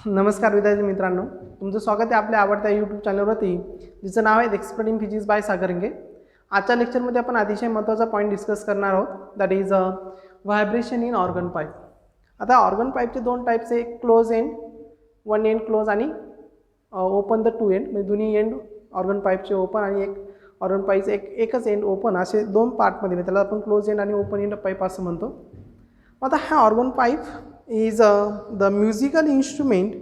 नमस्कार विद्यार्थी मित्रांनो, तुमचं स्वागत आहे आपल्या आवडत्या यूट्यूब चॅनलवरती, जिचं नाव आहे एक्सपर्ट इन फिजिक्स बाय सागर इंगे. आजच्या लेक्चरमध्ये आपण अतिशय महत्त्वाचा पॉईंट डिस्कस करणार आहोत, that is vibration in organ pipe. आता ऑर्गन पाईपचे दोन टाईप्स आहे, एक close end, one end close आणि ओपन द टू एंड. म्हणजे दोन्ही एंड ऑर्गन पाईपचे ओपन आणि एक ऑर्गन पाईपचे एकच एंड ओपन, असे दोन पार्टमध्ये. त्याला आपण क्लोज एंड आणि ओपन एंड पाईप असं म्हणतो. आता हा organ pipe is the musical instrument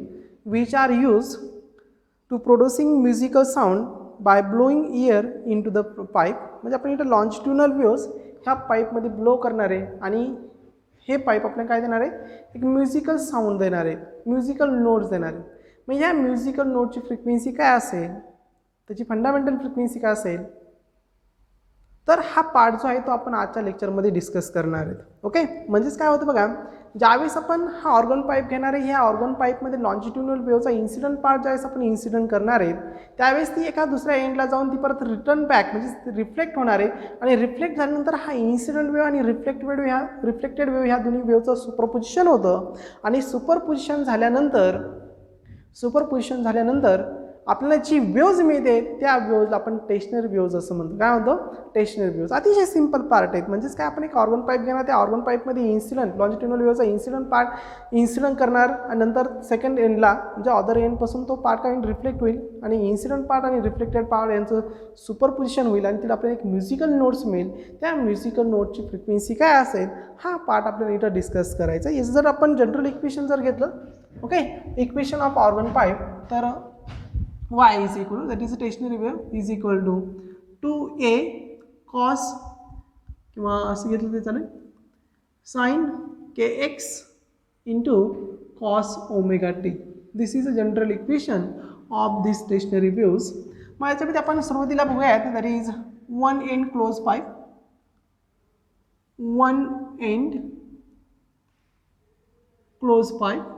which are used to producing musical sound by blowing air into the pipe. म्हणजे आपण इथं लॉन्जिट्युडनल वेव्स ह्या पाईपमध्ये ब्लो करणार आहे आणि हे पाईप आपल्याला काय देणार आहे, एक म्युझिकल साऊंड देणार आहे, म्युझिकल नोट्स देणार आहे. मग ह्या म्युझिकल नोटची फ्रिक्वेन्सी काय असेल, त्याची फंडामेंटल फ्रिक्वेन्सी काय असेल, तर हा पार्ट जो आहे तो आपण आजच्या लेक्चरमध्ये डिस्कस करणार आहेत. ओके, म्हणजेच काय होतं बघा, ज्यावेळेस आपण हा ऑर्गन पाईप घेणार आहे, ह्या ऑर्गन पाईपमध्ये लॉन्जिट्युडनल वेव्हचा इन्सिडंट पार्ट ज्यावेळेस आपण इन्सिडंट करणार आहे, त्यावेळेस ती एका दुसऱ्या एंडला जाऊन ती परत रिटर्न बॅक म्हणजे रिफ्लेक्ट होणार आहे. आणि रिफ्लेक्ट झाल्यानंतर हा इन्सिडंट वेव्ह आणि रिफ्लेक्टेड वेव्ह ह्या दोन्ही वेव्हचं सुपरपोजिशन होतं. आणि सुपरपोजिशन झाल्यानंतर आपल्याला जी वेव्ज मिळते त्या वेव्जला आपण टेशनरी वेव्ज असं म्हणतो. काय म्हणतो, टेशनरी वेव्ज. अतिशय सिंपल पार्ट आहेत. म्हणजेच काय, आपण एक ऑर्गन पाईप घेणार, त्या ऑर्गन पाईपमध्ये इन्सिडंट लॉन्जिट्युडनल वेव्हचा इन्सिडंट पार्ट इन्सिडंट करणार आणि नंतर सेकंड एंडला म्हणजे अदर एंडपासून तो पार्ट काय रिफ्लेक्ट होईल आणि इन्सिडंट पार्ट आणि रिफ्लेक्टेड पार्ट यांचं सुपरपोजिशन होईल आणि तिला आपल्याला एक म्युझिकल नोट्स मिळेल. त्या म्युझिकल नोटची फ्रिक्वेन्सी काय असेल, हा पार्ट आपल्याला इथं डिस्कस करायचा. याचं जर आपण जनरल इक्वेशन जर घेतलं, okay, equation of organ pipe, तर y is equal to, that is a stationary wave, is equal to 2a cos किंवा असं घेतलं ते चालेल, sin kx into cos omega t. This is a general equation of these stationary waves. मग याच्यामध्ये आपण सुरुवातीला बघूयात, that is one end closed pipe, one end closed pipe,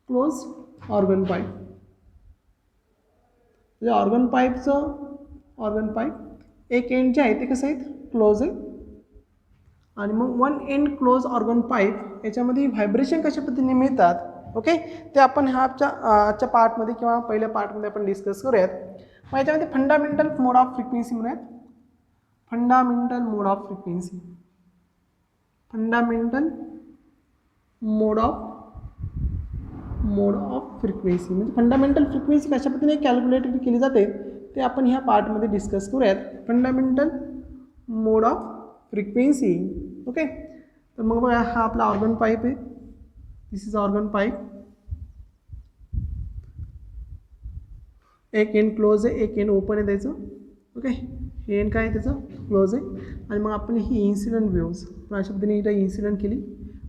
closed organ pipe. Organ pipe एक एंड जे आहे ते कसं आहे, क्लोज आहे. आणि मग one end close organ pipe याच्यामध्ये व्हायब्रेशन कशा पद्धतीने मिळतात, ओके, ते आपण आजच्या पार्टमध्ये किंवा पहिल्या पार्टमध्ये आपण डिस्कस करूयात. मग याच्यामध्ये फंडामेंटल मोड ऑफ फ्रिक्वेन्सी म्हणूयात. फंडामेंटल मोड ऑफ फ्रिक्वेन्सी म्हणजे फंडामेंटल फ्रिक्वेन्सी कशा पद्धतीने कॅल्क्युलेट केली जाते ते आपण ह्या पार्टमध्ये डिस्कस करूयात. Fundamental mode of frequency. Okay, तर मग बघा, हा आपला ऑर्गन पाईप आहे. दिस इज ऑर्गन पाईप. एक एंड क्लोज आहे, एक एंड ओपन आहे त्याचं. ओके, हे एंड काय आहे त्याचं, क्लोज आहे. आणि मग आपण ही इन्सिडंट वेव्स अशा पद्धतीने इथं इन्सिडंट केली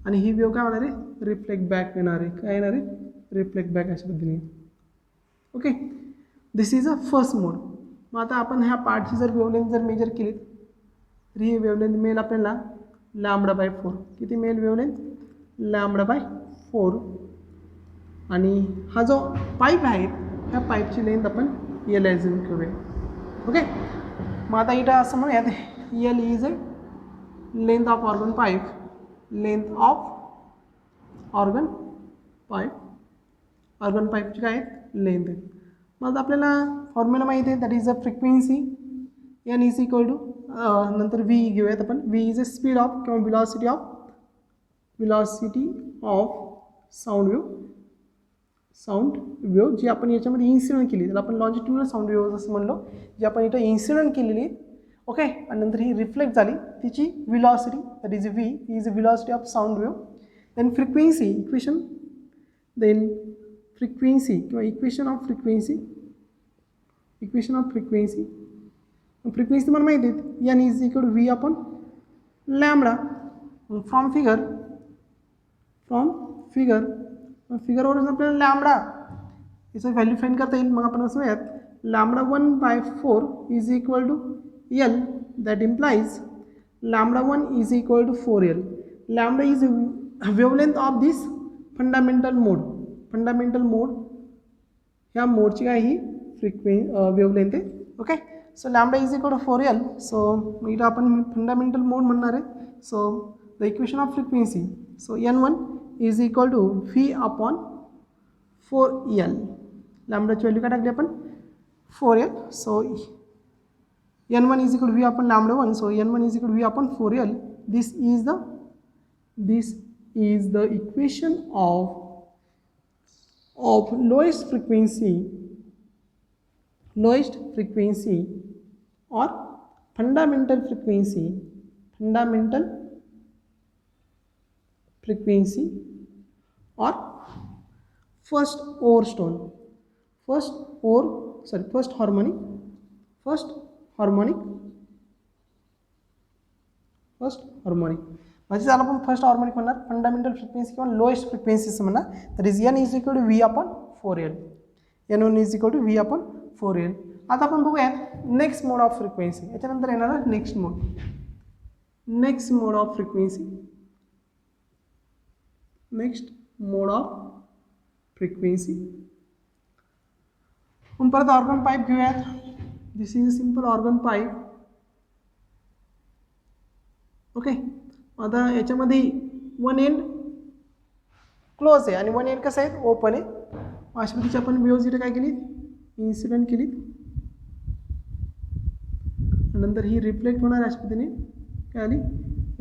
आणि ही वेव्ह काय होणार आहे, रिफ्लेक्ट बॅक येणार आहे. काय येणार आहे, रिफ्लेक्ट बॅक अशा पद्धतीने. Okay, this is a first mode. मग आता आपण ह्या पार्टची जर वेवलेंथ जर मेजर केली तर ही वेवलेंथ मिळेल आपल्याला λ/4. किती मिळेल वेवलेंथ, λ/4. आणि हा जो पाईप आहे ह्या पाईपची लेंथ आपण L ॲझ्युम करूया. ओके, मग आता इथं असं म्हणूयात, L is a length of organ pipe, length of organ पाईपची काय लेंथ आहे. मग आपल्याला फॉर्म्युला माहिती आहे, that is a frequency N is equal to, नंतर व्ही घेऊयात आपण. V is a speed of किंवा व्हिलॉसिटी ऑफ साऊंड वेव्ह जी आपण याच्यामध्ये इन्सिडंट केली, त्याला आपण लॉन्जिट्युडनल साऊंड वेव्ह असं म्हणलो, जी आपण इथं इन्सिडंट केलेली. ओके, आणि नंतर ही रिफ्लेक्ट झाली, तिची velocity, that is V is a velocity of sound wave. Then frequency equation, किंवा इक्वेशन ऑफ फ्रिक्वेन्सी तुम्हाला माहिती आहे, N is equal to V upon lambda. From फिगरवरून आपल्याला लॅम्बडा याचं व्हॅल्यू फाइंड करता येईल. मग आपण असं म्हणूयात, λ1/4 is equal to L, that implies λ1 is equal to 4L. Lambda is wavelength of this fundamental mode. ह्या मोडची काय ही वेवलेंथ आहे. Okay, so lambda is equal to 4L. So इथं आपण फंडामेंटल मोड म्हणणार आहे. So the equation of frequency, so N1 is equal to V upon 4L. लॅम्बडाची व्हॅल्यू काय टाकली आपण 4L. So n1 is equal to V आपण lambda 1. So n1 is equal to V आपण 4L. This is the equation of lowest frequency or fundamental frequency or first harmonic म्हणजे त्याला आपण first harmonic म्हणणार, fundamental frequency किंवा lowest frequency असं म्हणणार. That is n is equal to V upon 4L. n1 is equal to V upon 4L. आता आपण बघूयात नेक्स्ट मोड ऑफ फ्रिक्वेन्सी. याच्यानंतर येणार नेक्स्ट मोड ऑफ फ्रिक्वेन्सी. आपण परत ऑर्गन पाईप घेऊयात. This is a simple organ pipe. Okay, आता याच्यामध्ये वन एंड क्लोज आहे आणि वन एंड कसं आहे ओपन आहे. अशा पद्धतीची आपण वेव्हज इथे काय केली इन्सिडेंट केली, नंतर ही रिफ्लेक्ट होणार अशा पद्धतीने काय आली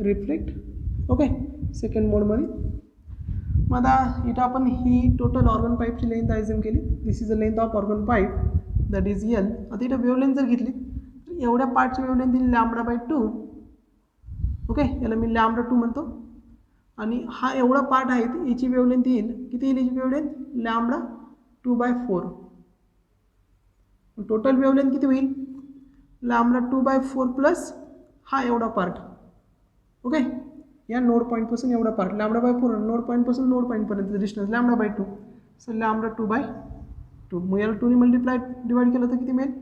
रिफ्लेक्ट. ओके, सेकंड मोडमध्ये. मग आता इथं आपण ही टोटल ऑर्गन पाईपची लेंथ ॲझ्युम केली. This is the length of organ pipe that is L. आता इथं वेवलेंथ जर घेतली तर एवढ्या पार्टची वेवलेंथ दिली λ/2. ओके, याला मी λ2 म्हणतो. आणि हा एवढा पार्ट आहे याची वेवलेंथ येईल किती येईल याची वेवलेंथ λ2/4. टोटल वेवलेंथ किती होईल λ2/4 प्लस हा एवढा पार्ट. ओके, या नोड पॉईंटपासून एवढा पार्ट λ/4 नोड पॉईंटपासून नोड पॉईंटपर्यंत डिस्टन्स λ/2. सो λ2/2. मग याला 2 ने डिवाइड केलं तर किती मिळेल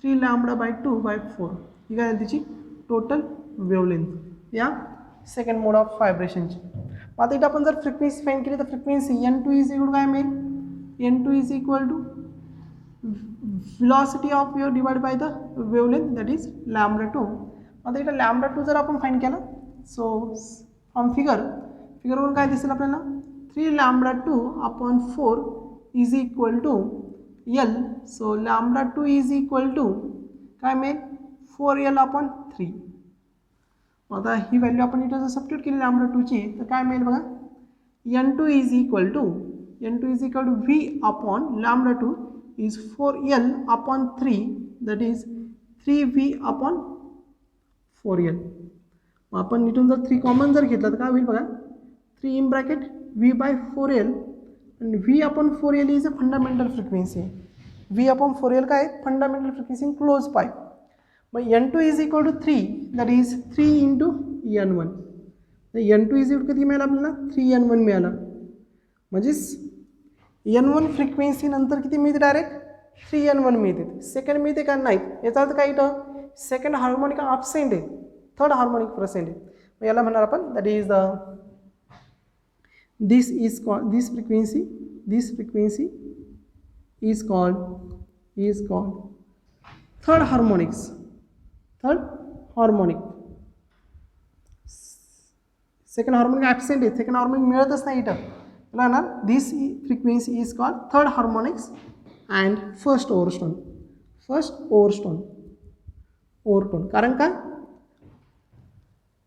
3 λ/2/4. ही काय झाली तिची टोटल वेवलेंथ या सेकंड मोड ऑफ व्हायब्रेशनची. आता इथं आपण जर फ्रिक्वेन्सी फाइंड केली तर फ्रिक्वेन्सी n2 इज इक्वल काय मिळेल n2 is equal to velocity of wave divide by the wavelength that is λ2. आता इथं λ2 जर आपण फाइंड केला सो फ्रॉम फिगरवरून काय दिसेल आपल्याला 3 λ2/4 is equal to L. So λ2 is equal to काय मिळेल 4L/3. आता ही व्हॅल्यू आपण इथं जर सबस्टिट्यूट केली λ2ची तर काय मिळेल बघा n2 is equal to v upon λ2 is 4L/3 that is 3v/4L. मग आपण इथून जर 3 कॉमन जर घेतलं तर काय होईल बघा 3 इन ब्रॅकेट v/4L आणि v/4L is a fundamental frequency. v/4L काय आहे fundamental frequency in close pipe. मग n2 is equal to 3 that is 3 into n1. तर n2 इज इक्वल किती मिळालं आपल्याला 3n1 मिळालं. म्हणजेच n1 फ्रिक्वेन्सी नंतर किती मिळते डायरेक्ट 3n1 मिळते. सेकंड मिळते का नाही याचा अर्थ काय इथं सेकंड हार्मोनिक ॲब्सेंट आहे, थर्ड हार्मोनिक प्रेझेंट आहे. मग याला म्हणणार आपण that is this frequency is called third harmonic. Second harmonic absent आहे, सेकंड हार्मोनिक मिळतच नाही इथं. त्याला ना this frequency is called third harmonics and first overtone. कारण का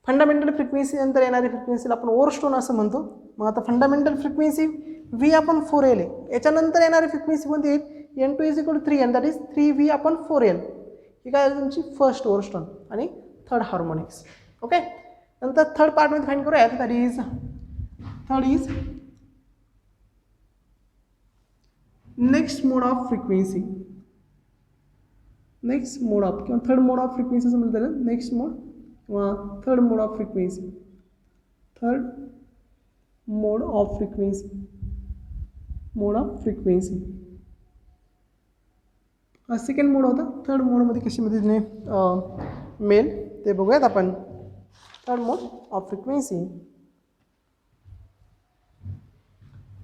फंडामेंटल फ्रिक्वेन्सी नंतर येणारी फ्रिक्वेन्सीला आपण ओव्हरटोन असं म्हणतो. मग आता फंडामेंटल फ्रिक्वेन्सी v/4L आहे, याच्यानंतर येणारी फ्रिक्वेन्सी कोणती येईल n2 is equal to 3 and that is 3v/4L. ही काय तुमची फर्स्ट ओव्हरटोन आणि थर्ड हार्मोनिक्स. ओके, नंतर थर्ड पार्टमध्ये फाइंड करूया that is third is next mode of frequency. किंवा थर्ड मोड ऑफ फ्रिक्वेन्सी असं म्हणतात त्याला नेक्स्ट मोड किंवा थर्ड मोड ऑफ फ्रिक्वेन्सी. हा सेकंड मोड होता. थर्ड मोडमध्ये कशी पद्धतीने मेल ते बघूयात आपण. Third mode of frequency.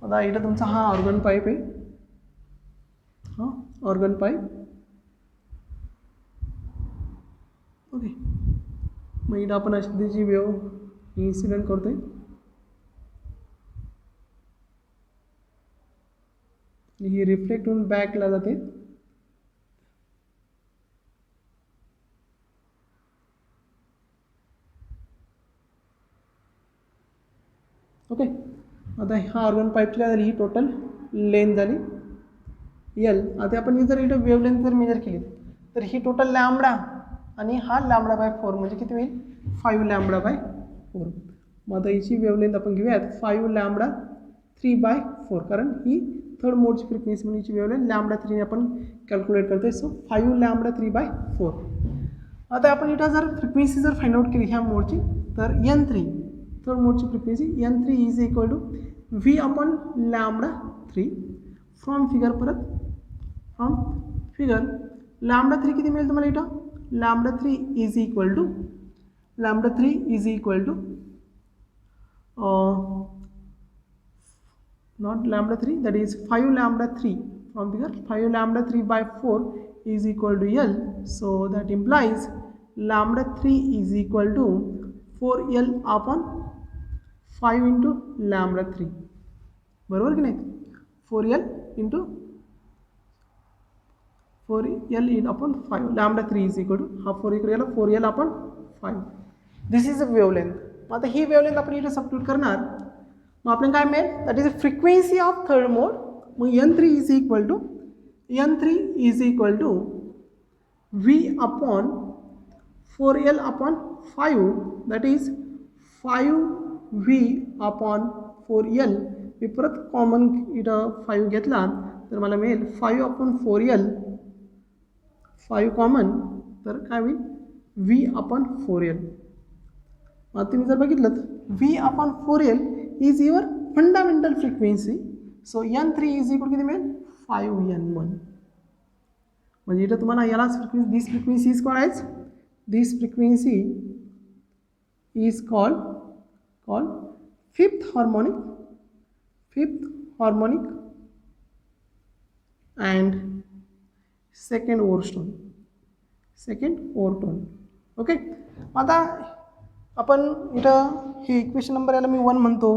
आता इथं तुमचा हा ऑर्गन पाईप आहे, ऑर्गन पाईप. ओके, मग इथं आपण अशी पद्धतीची वेव्ह इन्सिडेंट करतोय. ही रिफ्लेक्ट होऊन बॅकला जाते. ओके, आता हा ऑर्गन पाईपची काय झाली, ही टोटल लेंथ झाली एल. आता आपण जर इथं वेवलेंथ जर मेजर केली तर ही टोटल लॅम्बडा आणि हा लॅम्बडा बाय 4 म्हणजे किती होईल 5 लॅम्बडा बाय 4. मग आता हिची वेवलेंथ आपण घेऊयात 5 लॅम्बडा 3/4 कारण ही थर्ड मोडची फ्रिक्वेन्सी म्हणून हिची वेवलेंथ लॅम्बडा 3 आपण कॅल्क्युलेट करतोय. So 5 lambda 3/4. आता आपण इथं जर फ्रिक्वेन्सी जर फाइंड आउट केली ह्या मोडची तर n3 थर्ड मोडची frequency n3 is equal to v upon lambda 3 from figure. परत फ्रॉम फिगर लॅम्बडा 3 किती मिळेल तुम्हाला इथं lambda 3 is equal to not lambda 3, that is 5 lambda 3 from figure 5 lambda 3/4 is equal to L. So that implies lambda 3 is equal to 4L upon 5 into lambda 3. बरोबर की नाही 4L into 4L upon 5 lambda 3 is equal to हा 4 इकडे गेला 4L upon 5. This is a wavelength. मग आता ही wavelength आपण इथे सबस्टिट्यूट करणार. मग आपल्याला काय मिळेल that is a frequency of third mode. मग n3 is equal to v upon 4L upon 5 that is 5v upon 4L. मी परत कॉमन इथं 5 घेतला तर मला मिळेल 5 अपॉन 4L 5 कॉमन तर काय होईल v अपॉन 4L. मग तुम्ही जर बघितलं v upon 4L is your fundamental frequency. So n3 is equal किती मिळेल 5n1. म्हणजे इथं तुम्हाला यालाच frequency this frequency is called as this frequency is called fifth harmonic and second overtone. Okay, आता आपण इथं हे इक्वेशन नंबर याला मी 1 म्हणतो,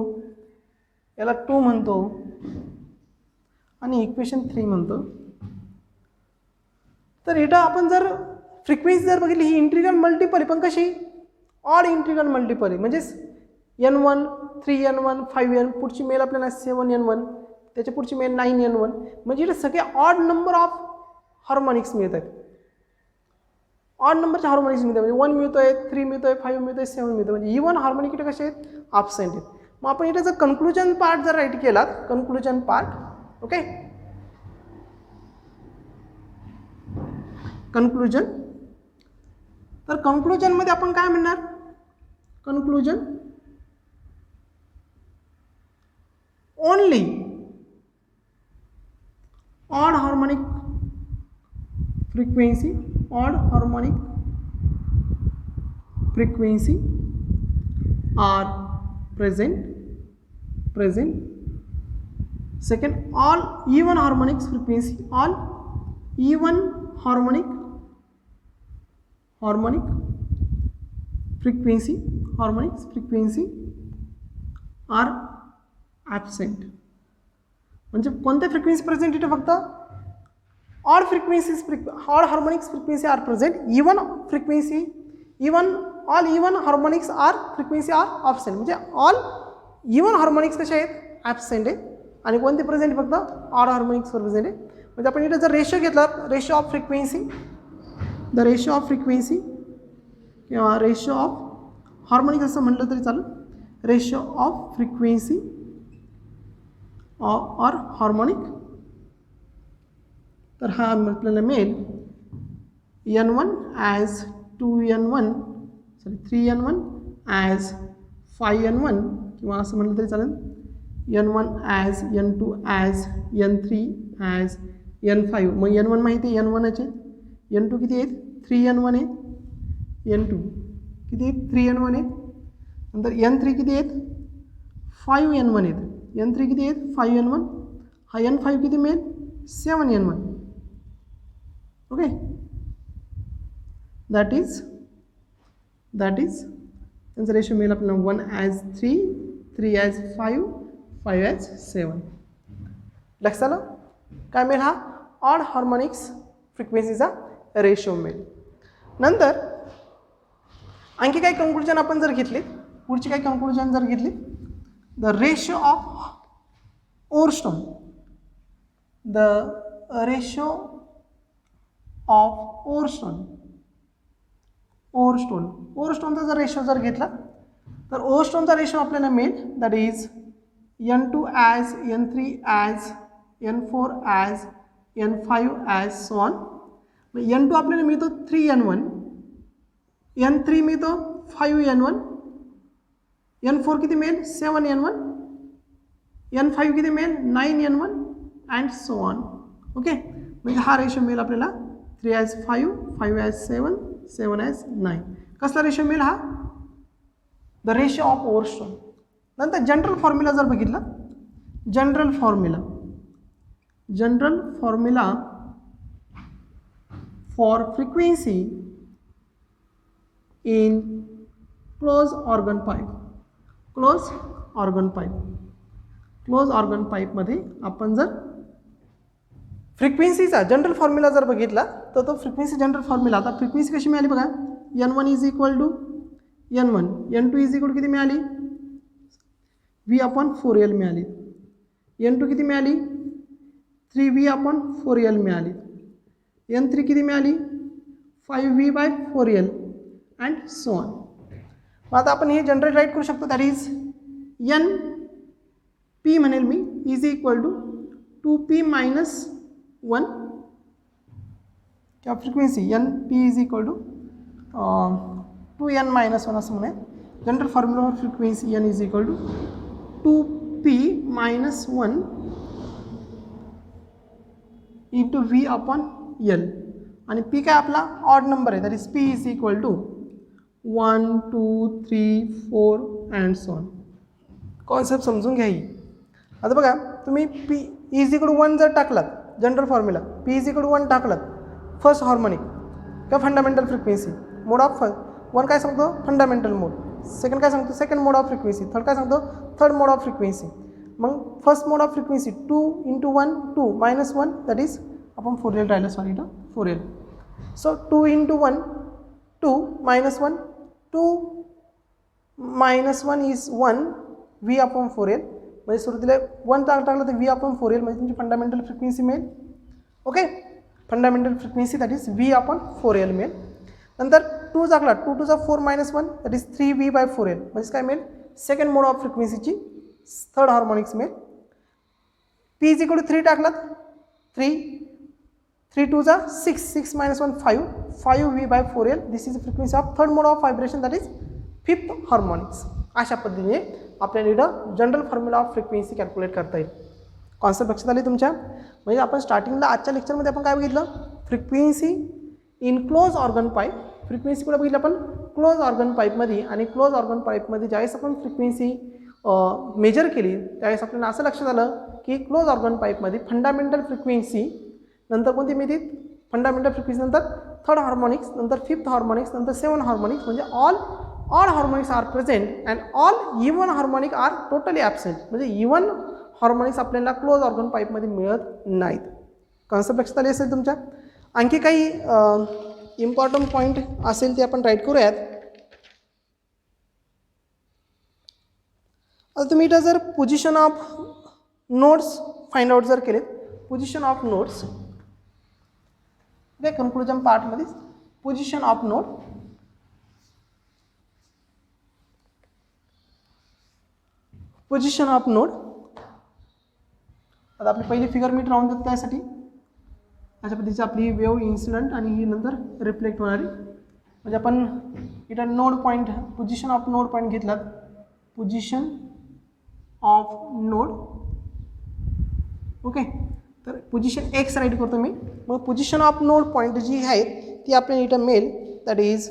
याला 2 म्हणतो आणि इक्वेशन 3 म्हणतो. तर इथं आपण जर फ्रिक्वेन्सी जर बघितली ही इंटिग्रल मल्टिपल आहे पण कशी ऑड इंटिग्रल मल्टिपल आहे. म्हणजेच n1 3n1 5n पुढची मेल आपल्याला 7n1 त्याच्या पुढची मेल 9n1 म्हणजे इथे सगळे ऑड नंबर ऑफ हार्मोनिक्स मिळत आहेत. ऑड नंबरचे हार्मोनिक्स मिळतात म्हणजे 1 मिळतोय 3 मिळतोय 5 मिळतोय 7 मिळतोय म्हणजे इव्हन हार्मोनिक इथे कसे आहेत ॲब्सेंट आहेत. मग आपण इथे जर कन्क्लुजन पार्ट जर राईट केलात कन्क्लुजन पार्ट ओके कन्क्लुजन तर कन्क्लुजनमध्ये आपण काय म्हणणार conclusion only odd harmonic frequency odd harmonic frequency are present. Second, all even harmonics frequency all even harmonic frequency are absent. म्हणजे कोणत्या फ्रिक्वेन्सी प्रेझेंट इथे फक्त odd harmonics frequency are present all even harmonics are frequency are absent. म्हणजे all even harmonics कसे आहेत absent आहे आणि कोणते प्रेझेंट फक्त ऑड हार्मोनिक्सवर प्रेझेंट आहे. म्हणजे आपण इथे जर रेशो घेतला रेशो ऑफ फ्रिक्वेन्सी किंवा रेशो ऑफ हार्मोनिक असं म्हटलं तरी चालेल. रेशो ऑफ फ्रिक्वेन्सी और हार्मोनिक तर हा आपल्याला मिळेल n1 as 2n1 3n1 as 5n1 किंवा असं म्हटलं तरी चालेल n1 as n2 as n3 as n5. मग n1 माहिती आहे n1चे n2 किती आहेत 3n1 आहेत n2 किती आहेत 3n1 आहेत. नंतर n3 किती आहेत 5n1 आहेत n3 किती आहेत 5n1 हा n5 किती मिळेल 7n1. ओके दॅट इज त्यांचा रेशो मिळेल आपल्याला 1 ॲज 3 3 ॲज 5 5 ॲज 7. लक्षात आलं. काय मिळेल, हा ऑड हार्मोनिक्स फ्रिक्वेन्सीचा रेशो मिळेल. नंतर आणखी काही कन्क्लुजन आपण जर घेतली, पुढची काही कन्क्लुजन जर घेतली, the ratio of overtone, the ratio of ओरस्टोनचा जर रेशो जर घेतला तर ओरस्टोनचा रेशो आपल्याला मिळेल that is N2 as, N3 as, N4 as, N5 as, so on. N2 आपल्याला मिळतो 3N1, N3 मिळतो 5N1, N4 किती मिळेल 7N1, N5 किती मिळेल 9N1 and so on. Okay, म्हणजे हा रेशो मिळेल आपल्याला 3 as 5, 5 as 7, 7 as 9. कसला रेशो मिळेल, हा द रेशो ऑफ ओरस्टोन. नंतर जनरल फॉर्म्युला जर बघितला, general formula for frequency in close organ पाईपमध्ये आपण जर फ्रिक्वेन्सीचा जनरल फॉर्म्युला जर बघितला तर तो फ्रिक्वेन्सी जनरल फॉर्म्युला, आता फ्रिक्वेन्सी कशी मिळाली बघा, N1 is equal to N1, N2 is equal किती मिळाली V/4L मिळाली, N2 किती मिळाली 3V/4L मिळाली, N3 किती मिळाली 5V/4L अँड सो ऑन. मग आता आपण हे जनरल राईट करू शकतो, दॅट इज NP म्हणेल me is equal to 2P - 1 किंवा frequency NP is equal to 2N - 1 असं म्हणेल. General formula for frequency N is equal to 2P - 1 into V/L आणि P काय आपला ऑड नंबर आहे, that is P is equal to 1 2 3 4 and so on. Concept समजून घ्या ही. आता बघा, तुम्ही P इज इक्वल टू 1 जर टाकलात, general formula P is equal to 1 टाकलात, फर्स्ट हार्मोनिक किंवा फंडामेंटल फ्रिक्वेन्सी, मोड ऑफ 1 काय सांगतो फंडामेंटल मोड, सेकंड काय सांगतो second mode of frequency, third काय सांगतो थर्ड मोड ऑफ फ्रिक्वेन्सी. मग first mode of frequency 2 × 1 2 -1 that is आपण 4L राहिलं, सॉरी इथं 4L. सो 2 × 1 2 -1 2 -1 इज 1 V/4L, म्हणजे सुरुवातीला 1 टाकलं तर V/4L म्हणजे तुमची फंडामेंटल फ्रिक्वेन्सी मिळेल. Okay, fundamental frequency that is V/4L मिळेल. नंतर 2 टाकला 2 × 4 -1 दॅट इज 3V/4L म्हणजे काय मिळेल सेकंड मोड ऑफ फ्रिक्वेन्सीची थर्ड हार्मोनिक्स मिळेल. P इज इक्वल टू 3 टाकलात 3 2 6 6 -1 5 5V/4L this is frequency of third mode of vibration that is fifth harmonics. अशा पद्धतीने आपल्याला इथं general formula of frequency calculate करता येईल. कॉन्सेप्ट लक्षात आली तुमच्या. म्हणजे आपण स्टार्टिंगला आजच्या लेक्चरमध्ये आपण काय बघितलं, frequency in close organ pipe. Frequency कुठे बघितलं आपण क्लोज ऑर्गन पाईपमध्ये, आणि क्लोज ऑर्गन पाईपमध्ये ज्यावेळेस आपण फ्रिक्वेन्सी मेजर केली त्यावेळेस आपल्याला असं लक्षात आलं की क्लोज ऑर्गन पाईपमध्ये फंडामेंटल फ्रिक्वेन्सी नंतर कोणती मिळते, फंडामेंटल फ्रिक्वेन्सी नंतर थर्ड हार्मोनिक्स, नंतर फिफ्थ हार्मोनिक्स, नंतर 7 हार्मोनिक्स, म्हणजे all harmonics are present and all even harmonic are totally absent. म्हणजे इवन हार्मोनिक्स आपल्याला क्लोज ऑर्गन पाईपमध्ये मिळत नाहीत. कॉन्सेप्ट लक्षात आली असेल तुमच्या. आणखी काही इम्पॉर्टंट पॉईंट असेल ते आपण राईट करूयात. आता तुम्ही इथं जर position of nodes find out जर केले, position of nodes okay, conclusion पार्टमध्ये position of node, position of node. आता आपली पहिली फिगर मी राहून देतो त्यासाठी. अशा पद्धतीची आपली वेव्ह इन्सिडंट आणि ही नंतर रिफ्लेक्ट होणारी. म्हणजे आपण इथं node point, position of node point घेतलात, पोझिशन ऑफ नोड ओके. तर पोझिशन एक्स राईट करतो मी. मग पोझिशन ऑफ नोड पॉईंट जी आहे ती आपल्याला इथं मिळेल दॅट इज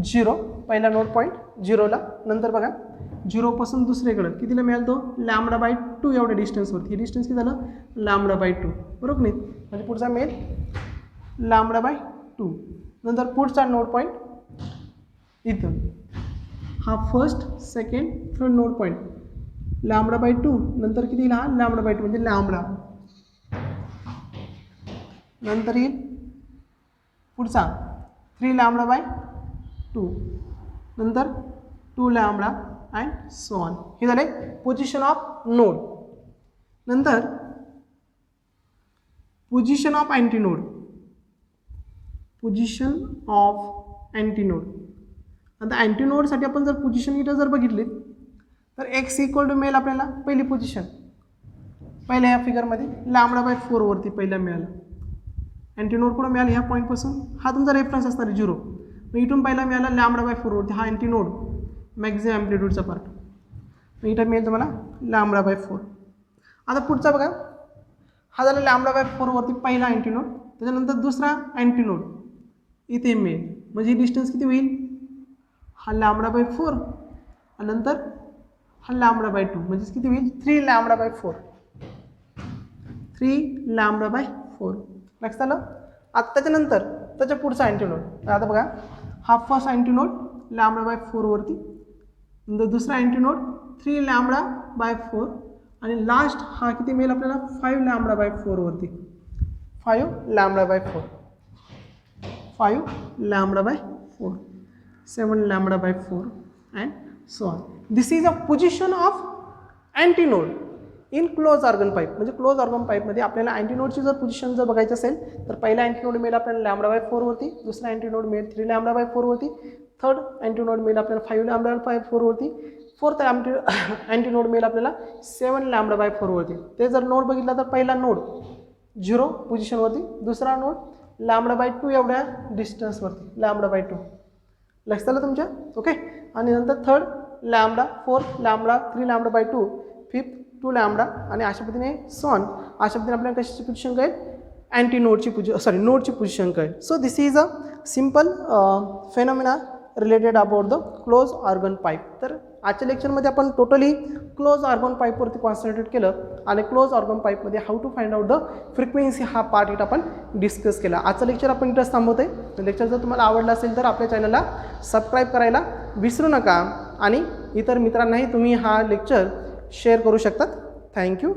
0, पहिला नोड पॉईंट 0ला. नंतर बघा 0पासून दुसरीकडं कितीला मिळाल तो λ/2 एवढ्या डिस्टन्सवरती. हे डिस्टन्स किती झालं λ/2 बरोबर नाही. म्हणजे पुढचा मिळेल λ/2. नंतर पुढचा नोड पॉईंट इथं, हा first second third node point lambda by 2 नंतर किती येईल हा लॅम्बडा बाय 2 म्हणजे लॅम्बडा नंतर येईल पुढचा 3 लॅम्बडा बाय 2 नंतर 2 लॅम्बडा अँड सो ऑन. हे झाले पोझिशन ऑफ नोड. नंतर position of antinode. Position of antinode. आता अँटीनोडसाठी आपण जर पोझिशन इथं जर बघितली तर एक्स इक्वल टू मिळेल आपल्याला पहिली पोझिशन पहिल्या ह्या फिगरमध्ये लॅम्बडा बाय 4 वरती पहिला मिळाला. अँटीनोड कुठं मिळाला ह्या पॉईंटपासून हा तुमचा रेफरन्स असणार आहे 0. मग इथून पहिला मिळाला लॅम्बडा बाय 4 वरती हा अँटीनोड मॅक्झिमम ॲम्प्लिट्यूडचा पार्ट. मग इथं मिळेल तुम्हाला लॅम्बडा बाय 4. आता पुढचा बघा हा झाला लॅम्बडा बाय 4 वरती पहिला अँटीनोड. त्याच्यानंतर दुसरा अँटीनोड इथे मिळेल म्हणजे डिस्टन्स किती होईल हा लॅम्बडा बाय 4 आणि नंतर हा लॅम्बडा बाय 2 म्हणजे किती होईल 3 लॅम्बडा बाय 4. 3 लॅम्बडा बाय 4 लक्षात आलं. आता त्याच्यानंतर त्याच्या पुढचा अँटीनोड आता बघा हा फर्स्ट अँटीनोड लॅम्बडा बाय 4 वरती नंतर दुसरा अँटीनोड 3 लॅम्बडा बाय 4 आणि लास्ट हा किती मिळेल आपल्याला 5 लॅम्बडा बाय 4 वरती 5 lambda by 4 5 lambda by 4 7 lambda by 4 and so on. This is a position of antinode in close organ pipe. म्हणजे क्लोज ऑर्गन पाईपमध्ये आपल्याला अँटीनोडची जर पोझिशन जर बघायची असेल तर पहिला अँटीनोड मिळेल आपल्याला लॅम्बडा बाय 4 वरती दुसरा अँटीनोड मिळेल 3 लॅम्बडा बाय 4 वरती थर्ड अँटीनोड मिळेल आपल्याला 5 लॅम्बडा बाय 4 वरती फोर्थ अँटीनोड मिळेल आपल्याला 7 लॅम्बडा बाय 4 वरती. ते जर नोड बघितला तर पहिला नोड 0 पोझिशनवरती दुसरा नोड लॅम्बडा बाय 2 एवढ्या डिस्टन्सवरती लॅम्बडा बाय 2 लक्षात आलं तुमच्या ओके. आणि नंतर third lambda fourth lambda 3 lambda by 2 fifth 2 lambda आणि अशा पद्धतीने सॉन अशा पद्धतीने आपल्याला कशाची पोझिशन कळेल अँटीनोडची नोडची पोझिशन कळेल. So this is a simple phenomena related about the close organ pipe. तर आजच्या लेक्चरमध्ये आपण टोटली क्लोज ऑर्गन पाईपवरती कॉन्सन्ट्रेट केलं आणि क्लोज ऑर्गन पाईपमध्ये how to find out the frequency हा पार्ट इथं आपण डिस्कस केला. आजचं लेक्चर आपण इथंच थांबवतो आहे. लेक्चर जर तुम्हाला आवडलं असेल तर आपल्या चॅनलला सबस्क्राईब करायला विसरू नका आणि इतर मित्रांनाही तुम्ही हा लेक्चर शेअर करू शकतात. थँक्यू.